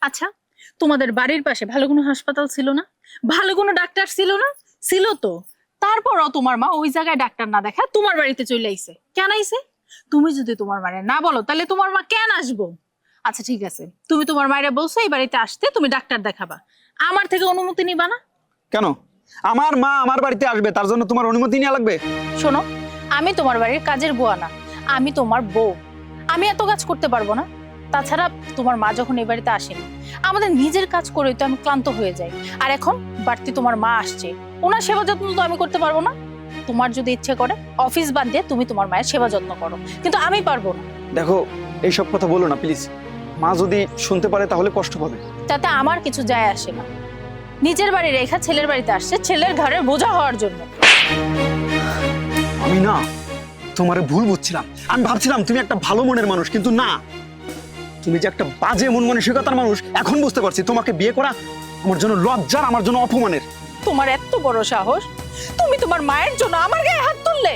আচ্ছা, তোমাদের বাড়ির পাশে ভালো কোনো হাসপাতাল ছিল না? ভালো কোনো ডাক্তার ছিল না? ছিল তো। তারপরও তোমার মা ওই জায়গায় ডাক্তার না দেখা তোমার বাড়িতে চলে আইছে। কেন আইছে? তুমি যদি তোমার মারে না বলো তাহলে তোমার মা কেন আসবো? আচ্ছা ঠিক আছে, তুমি তোমার মায়েরা বলছো এই বাড়িতে আসতে, তুমি ডাক্তার দেখাবা, আমার থেকে অনুমতি নিবা না? কেন? আমার মা আমার বাড়িতে আসবে, তার জন্য তোমার অনুমতি নেওয়া লাগবে? শোনো, আমি তোমার বাড়ির কাজের বুয়া না, আমি তোমার বউ। আমি এত কাজ করতে পারবো না। তাছাড়া তোমার মা যখন এই বাড়িতে আসেনি, আমাদের নিজের কাজ করে তো আমি ক্লান্ত হয়ে যাই। আর এখন বাড়তি তোমার মা আসছে, ওনার সেবা যত্ন তো আমি করতে পারবো না। তোমার যদি ইচ্ছে করে অফিস বাদ দিয়ে তুমি তোমার মায়ের সেবা যত্ন করো, কিন্তু আমি পারবো না। দেখো, এইসব কথা বলো না প্লিজ। মা যদি শুনতে পারে তাহলে কষ্ট পাবে। তাতে আমার কিছু যায় আসে না। নিজের বাড়ি রেখা ছেলের বাড়িতে আসছে ছেলের ঘরের বোঝা হওয়ার জন্য। আমি না তোমারে ভুল বুঝছিলাম। আমি ভাবছিলাম তুমি একটা ভালো মনের মানুষ, কিন্তু না, তুমি যে একটা বাজে মন মানসিকতার মানুষ এখন বুঝতে পারছি। তোমাকে বিয়ে করা আমার জন্য লজ্জার, আমার জন্য অপমানের। তোমার এত বড় সাহস, তুমি তোমার মায়ের জন্য আমার গায়ে হাত তুললে?